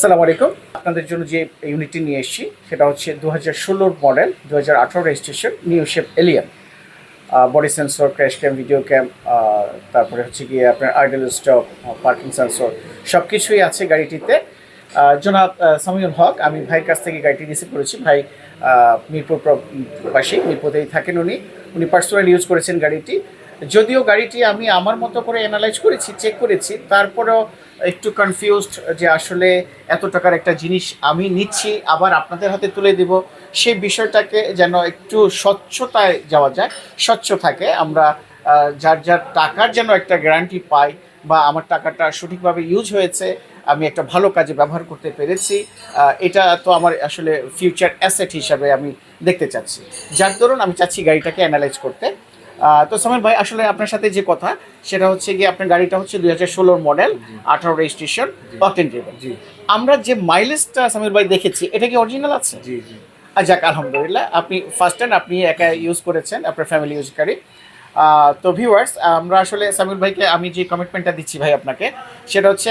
আসসালামু আলাইকুম। আপনাদের জন্য যে ইউনিটটি নিয়ে এসেছি সেটা হচ্ছে 2016 model, 2018 registration, new shape Allion. Body sensor, crash cam, video cam, তারপরে হচ্ছে গিয়ে আপনার আইডল স্টপ, পার্কিং সেন্সর, সব কিছুই আছে গাড়িটিতে। জনাব সামিউল হক, আমি ভাইয়ের কাছ থেকে গাড়িটি রিসিভ করেছি। ভাই মিরপুর পাশে, মিরপুরেই থাকেন উনি পার্সোনালি ইউজ করেছেন গাড়িটি। যদিও গাড়িটি আমি আমার মতো করে অ্যানালাইজ করেছি, চেক করেছি, তারপরেও একটু কনফিউজড যে আসলে এত টাকার একটা জিনিস আমি নিচ্ছি আবার আপনাদের হাতে তুলে দিব, সেই বিষয়টাকে যেন একটু স্বচ্ছতায় যাওয়া যায়, স্বচ্ছ থাকে, আমরা যার যার টাকার যেন একটা গ্যারান্টি পাই, বা আমার টাকাটা সঠিকভাবে ইউজ হয়েছে, আমি একটা ভালো কাজে ব্যবহার করতে পেরেছি। এটা তো আমার আসলে ফিউচার অ্যাসেট হিসাবে আমি দেখতে চাচ্ছি, যার দরুন আমি চাচ্ছি গাড়িটাকে অ্যানালাইজ করতে। তো সামির ভাই, আসলে আপনার সাথে যে কথা সেটা হচ্ছে গিয়ে আপনার গাড়িটা হচ্ছে 2016 মডেল, 18 রেজিস্ট্রেশন, অকটেন ড্রিভেন। আমরা যে মাইলেজটা সামির ভাই দেখেছি, এটা কি অরিজিনাল আছে? জি জি। যাক, আলহামদুলিল্লাহ। আপনি ফার্স্ট টাইম আপনি একা ইউজ করেছেন, আপনার ফ্যামিলি ইউজকারী। তো ভিউয়ার্স, আমরা আসলে সামির ভাইকে আমি যে কমিটমেন্টটা দিচ্ছি ভাই আপনাকে, সেটা হচ্ছে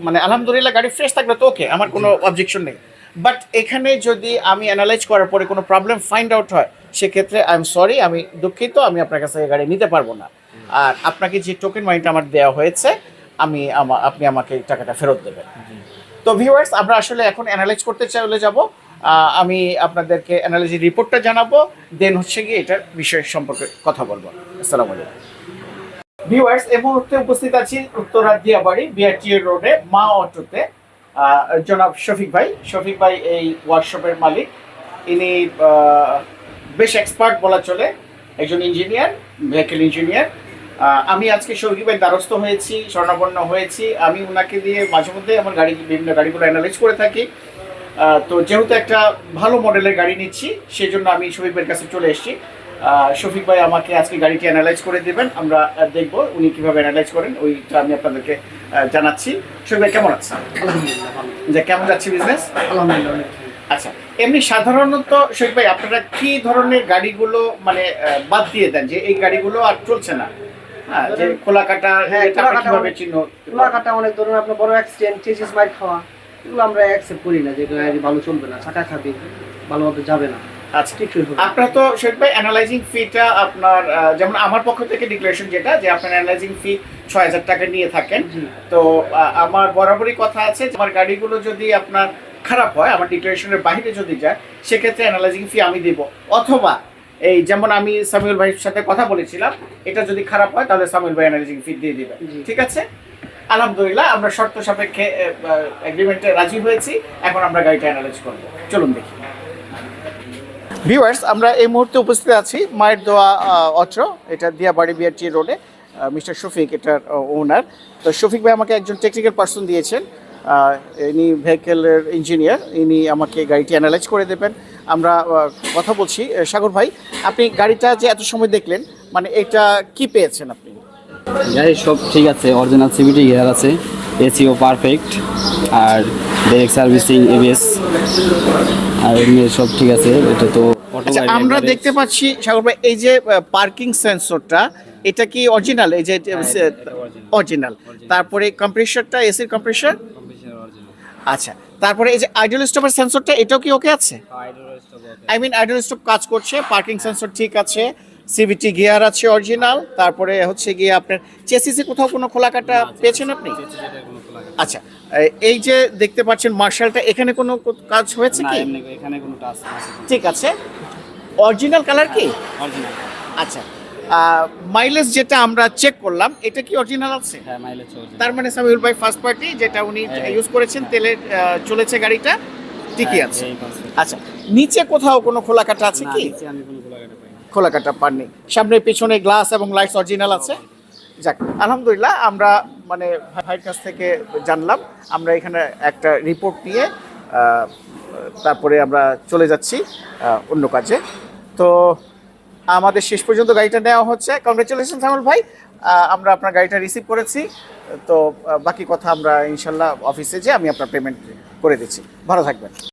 মানে আলহামদুলিল্লাহ গাড়ি ফ্রেশ থাকলে তো ওকে, আমার কোনো অবজেকশন নেই। বাট এখানে যদি আমি অ্যানালাইজ করার পরে কোনো প্রবলেম ফাইন্ড আউট হয়, সেক্ষেত্রে আই এম সরি, আমি দুঃখিত, আমি আপনার কাছে গাড়ি নিতে পারবো না। আর আপনাকে যে টোকেন মানিটা আমার দেওয়া হয়েছে, আপনি আমাকে টাকাটা ফেরত দেবেন। তো ভিউয়ার্স, আমরা আসলে এখন অ্যানালাইজ করতে চলে যাব। আমি আপনাদেরকে অ্যানালাইজ রিপোর্টটা জানাবো, দেন হচ্ছে গিয়ে এটার বিষয় সম্পর্কে কথা বলবো। আসসালামু আলাইকুম ভিউয়ার্স, এই মুহূর্তে উপস্থিত আছি উত্তরা দিয়াবাড়ি বিআরটিএ রোডে মা অটোতে। জনাব শফিক ভাই এই ওয়ার্কশপের মালিক। ইনি বেশ এক্সপার্ট বলা চলে, একজন ইঞ্জিনিয়ার, ভেহিকেল ইঞ্জিনিয়ার। আমি আজকে শফিক ভাই দ্বারস্থ হয়েছি, স্বর্ণাপন্ন হয়েছি। আমি ওনাকে দিয়ে মাঝে মধ্যে আমার বিভিন্ন গাড়িগুলো অ্যানালাইজ করে থাকি। তো যেহেতু একটা ভালো মডেলের গাড়ি নিচ্ছি, সেই জন্য আমি শফিক ভাইয়ের কাছে চলে এসেছি। শফিক ভাই আমাকে আজকে গাড়িটি অ্যানালাইজ করে দেবেন, আমরা দেখব উনি কীভাবে অ্যানালাইজ করেন, ওইটা আমি আপনাদেরকে জানাচ্ছি। শফিক ভাই কেমন আছেন? যে কেমন যাচ্ছে বিজনেস? আলহামদুলিল্লাহ। আচ্ছা, এমনি সাধারণত শফিক ভাই আপনারা কি ধরনের গাড়িগুলো মানে বাদ দিয়ে দেন, যে এই গাড়িগুলো আর চলছে না? হ্যাঁ, যে খোলা কাটা, কিভাবে চিহ্ন? খোলা কাটা অনেক ধরনের, আপনার বড় অ্যাক্সিডেন্ট, চেসিস মাইর খাওয়া, এগুলো আমরা অ্যাকসেপ্ট করি না, যে গাড়ি ভালো চলবে না, চাকা খাবে, ভালোভাবে যাবে না। আচ্ছা, ঠিক আছে। আপনার তো শফিক ভাই অ্যানালাইজিং ফিটা আপনার, যেমন আমার পক্ষ থেকে ডিক্লারেশন যেটা, যে আপনার অ্যানালাইজিং ফি 6000 টাকা নিয়ে থাকেন। তো আমার বরাবরই কথা আছে, আমার গাড়িগুলো যদি আপনার খারাপ হয়, আমার ডিক্লারেশনের বাইরে যদি যায়, সেক্ষেত্রে অ্যানালাইজিং ফি আমি দেব। অথবা এই যেমন আমি সামিউল ভাইয়ের সাথে কথা বলেছিলাম, এটা যদি খারাপ হয় তাহলে সামিউল ভাই অ্যানালাইজিং ফি দিয়ে দিবেন। ঠিক আছে, আলহামদুলিল্লাহ, আমরা শর্ত সাপেক্ষে এগ্রিমেন্টে রাজি হয়েছি। এখন আমরা গাড়িটা অ্যানালাইজ করবো, চলুন দেখি। ভিউয়ার্স, আমরা এই মুহূর্তে উপস্থিত আছি মায়ের দোয়া অটো, এটা দিয়াবাড়ি বিআরটি রোডে। মিস্টার শফিক এটার ওনার। তো শফিক ভাই আমাকে একজন টেকনিক্যাল পার্সন দিয়েছেন, ইনি ভেহিকেলের ইঞ্জিনিয়ার, ইনি আমাকে গাড়িটি অ্যানালাইজ করে দেবেন। আমরা কথা বলছি। সাগর ভাই, আপনি গাড়িটা যে এত সময় দেখলেন, মানে এটা কি পেয়েছেন আপনি? গাড়ি সব ঠিক আছে, অরিজিনাল সিভিটি গিয়ার আছে, এসিও পারফেক্ট, আর ডাইরেক্ট সার্ভিসিং, এবিএস, আর এমনি সব ঠিক আছে। এটা তো আচ্ছা, আমরা দেখতে পাচ্ছি সাগর ভাই, এই যে পার্কিং সেন্সরটা, এটা কি অরিজিনাল? এই যে অরিজিনাল। তারপরে কম্প্রেসরটা, এসির কম্প্রেসর। আচ্ছা, তারপরে এই যে আইডল স্টপের সেন্সরটা, এটাও কি ওকে আছে? আই মিন আইডল স্টপ কাজ করছে, পার্কিং সেন্সর ঠিক আছে, সিভিটি গিয়ার আছে অরিজিনাল। তারপরে হচ্ছে গিয়ে আপনার চেসিসে কোথাও কোনো খোলা কাটা পেয়েছেন আপনি? আচ্ছা, এই যে দেখতে পাচ্ছেন মার্শালটা, এখানে কোনো কাজ হয়েছে কি? এখানে কোনো টাচ ঠিক আছে। অরিজিনাল কালার কি? অরিজিনাল। আচ্ছা, মাইলেজ যেটা আমরা চেক করলাম, এটা কি অরিজিনাল আছে? হ্যাঁ, মাইলেজ অরিজিনাল। তার মানে সামিউল ভাই ফার্স্ট পার্টি যেটা উনি ইউজ করেছেন, তেলে চলেছে গাড়িটা, ঠিকই আছে। আচ্ছা, নিচে কোথাও কোনো খোলা কাটা আছে কি? আমি কোনো খোলা কাটা পাইনি। খোলা কাটা পাননি। সামনে পিছনে গ্লাস এবং লাইটস অরিজিনাল আছে। যাক, আলহামদুলিল্লাহ, আমরা মানে ভাইয়ের কাছ থেকে জানলাম। আমরা এখানে একটা রিপোর্ট নিয়ে তারপরে আমরা চলে যাচ্ছি অন্য কাজে। তো আমাদের শেষ পর্যন্ত গাড়িটা নেওয়া হচ্ছে। কংগ্রেচুলেশন সামিউল ভাই, আমরা আপনার গাড়িটা রিসিভ করেছি। তো বাকি কথা আমরা ইনশাল্লাহ অফিসে যেয়ে আমি আপনার পেমেন্ট করে দিচ্ছি। ভালো থাকবেন।